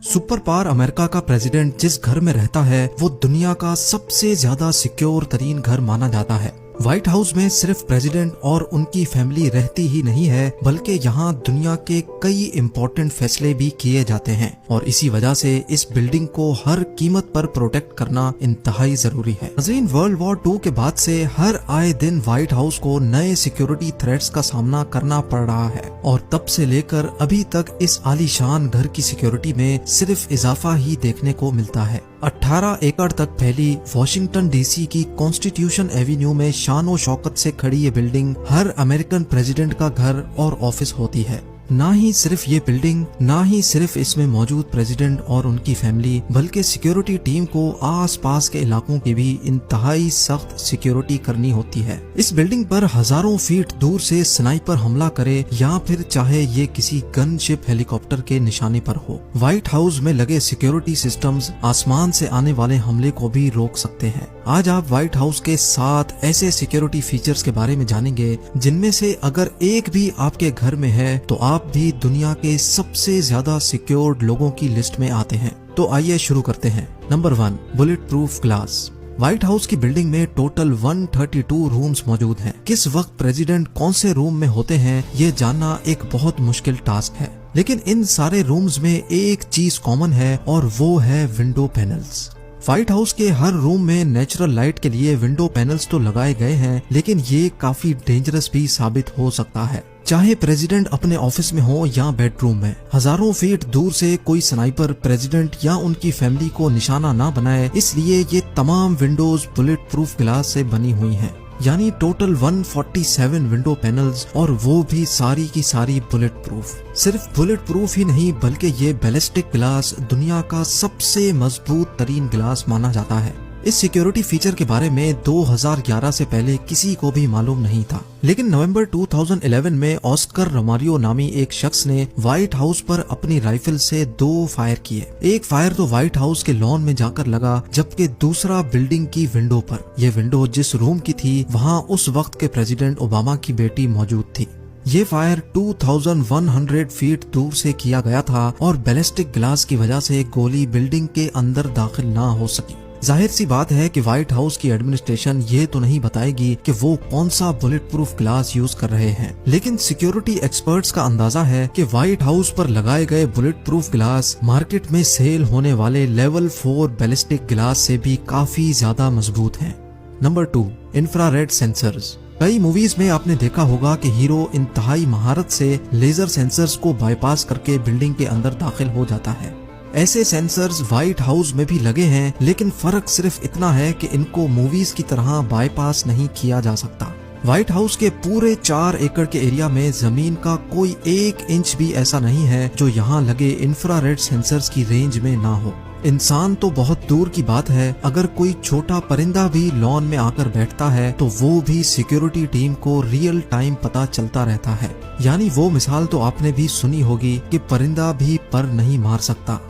Super power America का president जिस घर में रहता है वो दुनिया का सबसे ज्यादा सिक्योर तरीन घर माना जाता है। व्हाइट हाउस में सिर्फ प्रेसिडेंट और उनकी फैमिली रहती ही नहीं है, बल्कि यहाँ दुनिया के कई इम्पोर्टेंट फैसले भी किए जाते हैं और इसी वजह से इस बिल्डिंग को हर कीमत पर प्रोटेक्ट करना इंतहाई जरूरी है। नाज़रीन, वर्ल्ड वॉर 2 के बाद से हर आए दिन व्हाइट हाउस को नए सिक्योरिटी थ्रेट्स का सामना करना पड़ रहा है और तब से लेकर अभी तक इस आलीशान घर की सिक्योरिटी में सिर्फ इजाफा ही देखने को मिलता है। 18 एकड़ तक फैली वॉशिंगटन डीसी की कॉन्स्टिट्यूशन एवेन्यू में शान शौकत से खड़ी ये बिल्डिंग हर अमेरिकन प्रेसिडेंट का घर और ऑफिस होती है। ना ही सिर्फ ये बिल्डिंग, ना ही सिर्फ इसमें मौजूद प्रेसिडेंट और उनकी फैमिली, बल्कि सिक्योरिटी टीम को आसपास के इलाकों की भी इंतहाई सख्त सिक्योरिटी करनी होती है। इस बिल्डिंग पर हजारों फीट दूर से स्नाइपर हमला करे या फिर चाहे ये किसी गनशिप हेलीकॉप्टर के निशाने पर हो, व्हाइट हाउस में लगे सिक्योरिटी सिस्टम्स आसमान से आने वाले हमले को भी रोक सकते हैं। आज आप व्हाइट हाउस के 7 ऐसे सिक्योरिटी फीचर्स के बारे में जानेंगे जिनमें से अगर एक भी आपके घर में है तो आप भी दुनिया के सबसे ज्यादा सिक्योर्ड लोगों की लिस्ट में आते हैं। तो आइए शुरू करते हैं। Number 1, bullet proof glass. White House की बिल्डिंग में टोटल 132 रूम्स मौजूद हैं। किस वक्त प्रेसिडेंट कौन से रूम में होते हैं ये जानना एक बहुत मुश्किल टास्क है, लेकिन इन सारे रूम्स में एक चीज कॉमन है और वो है विंडो पैनल्स। व्हाइट हाउस के हर रूम में नेचुरल लाइट के लिए विंडो पैनल्स तो लगाए गए हैं, लेकिन ये काफी डेंजरस भी साबित हो सकता है। चाहे प्रेसिडेंट अपने ऑफिस में हो या बेडरूम में, हजारों फीट दूर से कोई स्नाइपर प्रेसिडेंट या उनकी फैमिली को निशाना ना बनाए, इसलिए ये तमाम विंडोज बुलेट प्रूफ ग्लास से बनी हुई हैं। यानी टोटल 147 विंडो पैनल्स और वो भी सारी की सारी बुलेट प्रूफ। सिर्फ बुलेट प्रूफ ही नहीं बल्कि ये बैलिस्टिक ग्लास दुनिया का सबसे मजबूत तरीन ग्लास माना जाता है। इस सिक्योरिटी फीचर के बारे में 2011 से पहले किसी को भी मालूम नहीं था, लेकिन नवंबर 2011 में ऑस्कर रोमारियो नामी एक शख्स ने व्हाइट हाउस पर अपनी राइफल से 2 फायर किए। एक फायर तो व्हाइट हाउस के लॉन में जाकर लगा, जबकि दूसरा बिल्डिंग की विंडो पर। यह विंडो जिस रूम की थी वहाँ उस वक्त के प्रेसिडेंट ओबामा की बेटी मौजूद थी। ये फायर 2100 फीट दूर से किया गया था और बैलिस्टिक ग्लास की वजह से गोली बिल्डिंग के अंदर दाखिल ना हो सकी। जाहिर सी बात है कि व्हाइट हाउस की एडमिनिस्ट्रेशन ये तो नहीं बताएगी कि वो कौन सा बुलेट प्रूफ ग्लास यूज कर रहे हैं, लेकिन सिक्योरिटी एक्सपर्ट्स का अंदाजा है कि व्हाइट हाउस पर लगाए गए बुलेट प्रूफ ग्लास मार्केट में सेल होने वाले लेवल 4 बैलिस्टिक ग्लास से भी काफी ज्यादा मजबूत हैं। Number 2, infrared sensors. कई मूवीज में आपने देखा होगा कि हीरो इंतहाई महारत से लेजर सेंसर्स को बाईपास करके बिल्डिंग के अंदर दाखिल हो जाता है। ऐसे सेंसर्स व्हाइट हाउस में भी लगे हैं, लेकिन फर्क सिर्फ इतना है कि इनको मूवीज की तरह बाईपास नहीं किया जा सकता। व्हाइट हाउस के पूरे 4 एकड़ के एरिया में जमीन का कोई 1 इंच भी ऐसा नहीं है जो यहाँ लगे इंफ्रारेड सेंसर्स की रेंज में ना हो। इंसान तो बहुत दूर की बात है, अगर कोई छोटा परिंदा भी लॉन में आकर बैठता है तो वो भी सिक्योरिटी टीम को रियल टाइम पता चलता रहता है। यानी वो मिसाल तो आपने भी सुनी होगी कि परिंदा भी पर नहीं मार सकता।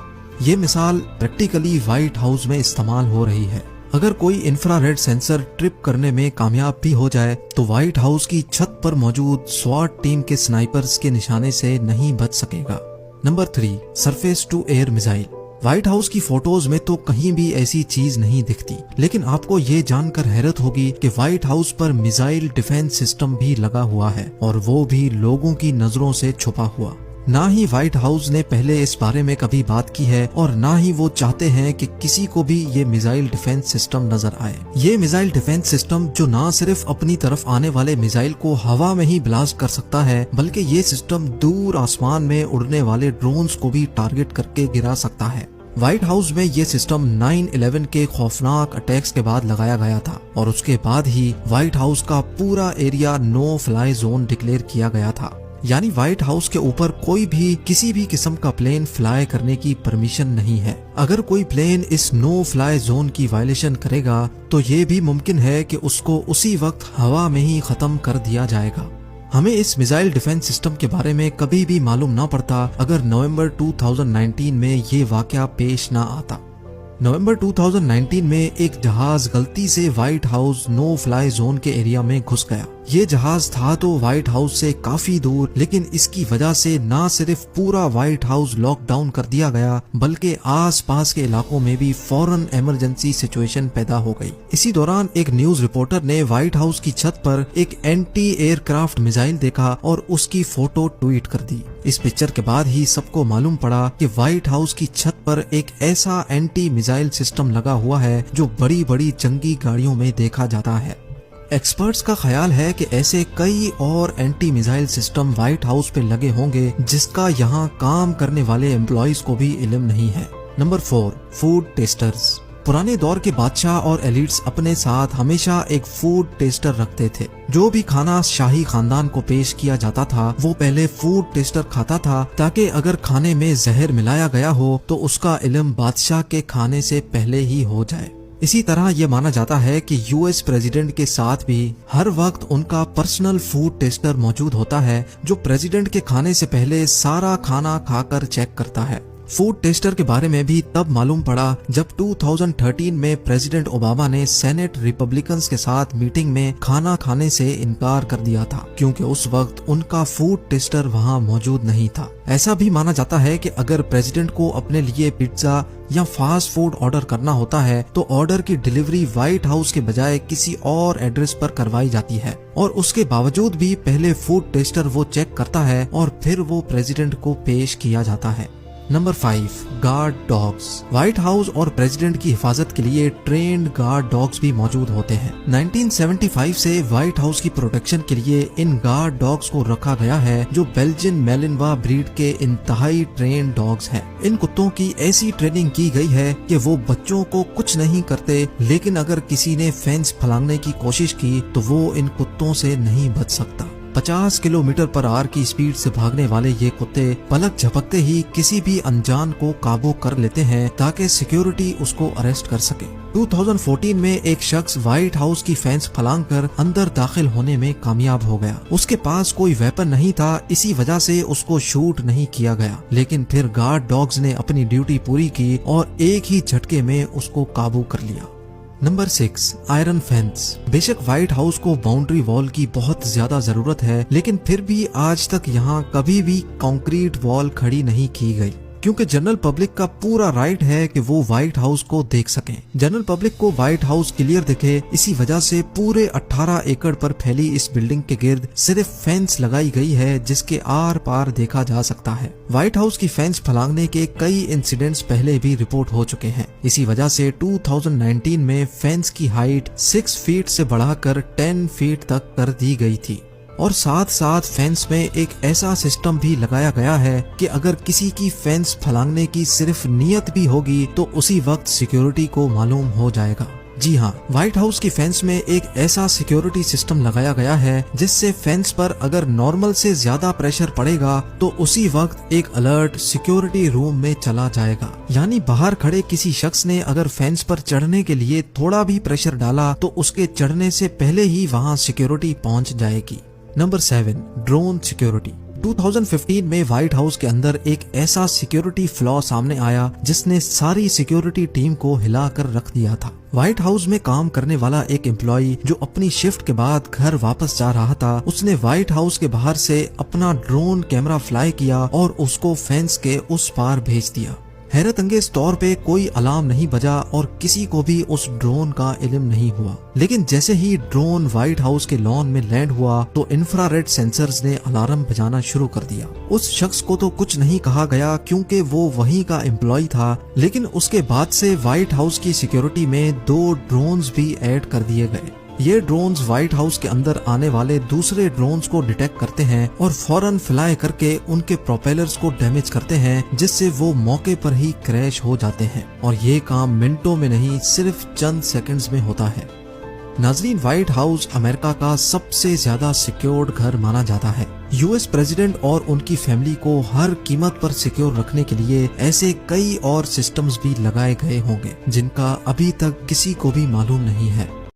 ये मिसाल प्रैक्टिकली व्हाइट हाउस में इस्तेमाल हो रही है। अगर कोई इंफ्रारेड सेंसर ट्रिप करने में कामयाब भी हो जाए तो व्हाइट हाउस की छत पर मौजूद स्वाट टीम के स्नाइपर्स के निशाने से नहीं बच सकेगा। Number 3, surface to air missile. White House की फोटोज में तो कहीं भी ऐसी चीज नहीं दिखती, लेकिन आपको ये जानकर हैरत होगी कि व्हाइट हाउस पर मिसाइल डिफेंस सिस्टम भी लगा हुआ है और वो भी लोगों की नजरों से छुपा हुआ। ना ही व्हाइट हाउस ने पहले इस बारे में कभी बात की है और ना ही वो चाहते हैं कि किसी को भी ये मिसाइल डिफेंस सिस्टम नजर आए। ये मिसाइल डिफेंस सिस्टम जो ना सिर्फ अपनी तरफ आने वाले मिसाइल को हवा में ही ब्लास्ट कर सकता है, बल्कि ये सिस्टम दूर आसमान में उड़ने वाले ड्रोन्स को भी टारगेट करके गिरा सकता है। व्हाइट हाउस में ये सिस्टम 9/11 के खौफनाक अटैक्स के बाद लगाया गया था और उसके बाद ही व्हाइट हाउस का पूरा area no fly zone declare किया गया था। यानी व्हाइट हाउस के ऊपर कोई भी किसी भी किस्म का प्लेन फ्लाई करने की परमिशन नहीं है। अगर कोई प्लेन इस नो फ्लाई जोन की वायलेशन करेगा तो ये भी मुमकिन है कि उसको उसी वक्त हवा में ही खत्म कर दिया जाएगा। हमें इस मिसाइल डिफेंस सिस्टम के बारे में कभी भी मालूम ना पड़ता अगर नवंबर 2019 में ये वाकया पेश ना आता। नवंबर 2019 में एक जहाज गलती से White House no fly zone के एरिया में घुस गया। ये जहाज था तो व्हाइट हाउस से काफी दूर, लेकिन इसकी वजह से ना सिर्फ पूरा व्हाइट हाउस लॉकडाउन कर दिया गया बल्कि आसपास के इलाकों में भी फौरन इमरजेंसी सिचुएशन पैदा हो गई। इसी दौरान एक न्यूज रिपोर्टर ने व्हाइट हाउस की छत पर एक एंटी एयरक्राफ्ट मिसाइल देखा और उसकी फोटो ट्वीट कर दी। इस पिक्चर के बाद ही सबको मालूम पड़ा कि व्हाइट हाउस की छत पर एक ऐसा एंटी मिसाइल सिस्टम लगा हुआ है जो बड़ी बड़ी जंगी गाड़ियों में देखा जाता है। एक्सपर्ट्स का ख्याल है कि ऐसे कई और anti missile system white house पे लगे होंगे जिसका यहाँ काम करने वाले एम्प्लॉइज को भी इल्म नहीं है। Number 4, food testers. पुराने दौर के बादशाह और एलिट्स अपने साथ हमेशा एक फूड टेस्टर रखते थे। जो भी खाना शाही खानदान को पेश किया जाता था वो पहले फूड टेस्टर खाता था, ताकि अगर खाने में जहर मिलाया गया हो तो उसका इल्म बादशाह के खाने से पहले ही हो जाए। इसी तरह यह माना जाता है कि यूएस प्रेसिडेंट के साथ भी हर वक्त उनका पर्सनल फूड टेस्टर मौजूद होता है जो प्रेसिडेंट के खाने से पहले सारा खाना खाकर चेक करता है। फूड टेस्टर के बारे में भी तब मालूम पड़ा जब 2013 में प्रेसिडेंट ओबामा ने सेनेट रिपब्लिकन्स के साथ मीटिंग में खाना खाने से इनकार कर दिया था, क्योंकि उस वक्त उनका फूड टेस्टर वहां मौजूद नहीं था। ऐसा भी माना जाता है कि अगर प्रेसिडेंट को अपने लिए पिज्जा या फास्ट फूड ऑर्डर करना होता है तो ऑर्डर की डिलीवरी व्हाइट हाउस के बजाय किसी और एड्रेस पर करवाई जाती है, और उसके बावजूद भी पहले फूड टेस्टर वो चेक करता है और फिर वो प्रेसिडेंट को पेश किया जाता है। Number 5, guard dogs. White house और प्रेसिडेंट की हिफाजत के लिए ट्रेन्ड गार्ड डॉग्स भी मौजूद होते हैं। 1975 से व्हाइट हाउस की प्रोटेक्शन के लिए इन गार्ड डॉग्स को रखा गया है जो बेल्जियन मैलिनवा ब्रीड के इंतहाई ट्रेन्ड डॉग्स हैं। इन कुत्तों की ऐसी ट्रेनिंग की गई है कि वो बच्चों को कुछ नहीं करते, लेकिन अगर किसी ने फेंस फलांगने की कोशिश की तो वो इन कुत्तों से नहीं बच सकता। 50 किलोमीटर पर आवर की स्पीड से भागने वाले ये कुत्ते पलक झपकते ही किसी भी अनजान को काबू कर लेते हैं ताकि सिक्योरिटी उसको अरेस्ट कर सके। 2014 में एक शख्स व्हाइट हाउस की फेंस फलांग कर अंदर दाखिल होने में कामयाब हो गया। उसके पास कोई वेपन नहीं था, इसी वजह से उसको शूट नहीं किया गया, लेकिन फिर गार्ड डॉग्स ने अपनी ड्यूटी पूरी की और एक ही झटके में उसको काबू कर लिया। Number 6, iron fence. बेशक व्हाइट हाउस को बाउंड्री वॉल की बहुत ज्यादा जरूरत है, लेकिन फिर भी आज तक यहाँ कभी भी कंक्रीट वॉल खड़ी नहीं की गई, क्योंकि जनरल पब्लिक का पूरा राइट है कि वो व्हाइट हाउस को देख सकें। जनरल पब्लिक को व्हाइट हाउस क्लियर दिखे, इसी वजह से पूरे 18 एकड़ पर फैली इस बिल्डिंग के गिर्द सिर्फ फेंस लगाई गई है जिसके आर पार देखा जा सकता है। व्हाइट हाउस की फेंस फलांगने के कई इंसिडेंट्स पहले भी रिपोर्ट हो चुके हैं। इसी वजह से 2019 में फेंस की हाइट 6 फीट से बढ़ाकर 10 फीट तक कर दी गई थी, और साथ साथ फेंस में एक ऐसा सिस्टम भी लगाया गया है कि अगर किसी की फेंस फलांगने की सिर्फ नियत भी होगी तो उसी वक्त सिक्योरिटी को मालूम हो जाएगा। जी हाँ, व्हाइट हाउस की फेंस में एक ऐसा सिक्योरिटी सिस्टम लगाया गया है जिससे फेंस पर अगर नॉर्मल से ज्यादा प्रेशर पड़ेगा तो उसी वक्त एक अलर्ट सिक्योरिटी रूम में चला जाएगा। यानी बाहर खड़े किसी शख्स ने अगर फेंस पर चढ़ने के लिए थोड़ा भी प्रेशर डाला तो उसके चढ़ने से पहले ही वहाँ सिक्योरिटी पहुँच जाएगी। Number 7, drone security. 2015 में व्हाइट हाउस के अंदर एक ऐसा सिक्योरिटी फ्लॉ सामने आया जिसने सारी सिक्योरिटी टीम को हिलाकर रख दिया था। व्हाइट हाउस में काम करने वाला एक एम्प्लॉय जो अपनी शिफ्ट के बाद घर वापस जा रहा था, उसने व्हाइट हाउस के बाहर से अपना ड्रोन कैमरा फ्लाई किया और उसको फेंस के उस पार भेज दिया। हैरत अंगेज तौर पे कोई अलार्म नहीं बजा और किसी को भी उस ड्रोन का इल्म नहीं हुआ, लेकिन जैसे ही ड्रोन व्हाइट हाउस के लॉन में लैंड हुआ तो इंफ्रारेड सेंसर्स ने अलार्म बजाना शुरू कर दिया। उस शख्स को तो कुछ नहीं कहा गया क्योंकि वो वहीं का एम्प्लॉय था, लेकिन उसके बाद से व्हाइट हाउस की सिक्योरिटी में 2 ड्रोन्स भी ऐड कर दिए गए। ये ड्रोन्स व्हाइट हाउस के अंदर आने वाले दूसरे ड्रोन्स को डिटेक्ट करते हैं और फौरन फ्लाई करके उनके प्रोपेलर्स को डैमेज करते हैं, जिससे वो मौके पर ही क्रैश हो जाते हैं, और ये काम मिनटों में नहीं सिर्फ चंद सेकंड्स में होता है। नाजरीन, व्हाइट हाउस अमेरिका का सबसे ज्यादा सिक्योर्ड घर माना जाता है। यूएस प्रेसिडेंट और उनकी फैमिली को हर कीमत पर सिक्योर रखने के लिए ऐसे कई और सिस्टम्स भी लगाए गए होंगे जिनका अभी तक किसी को भी मालूम नहीं है।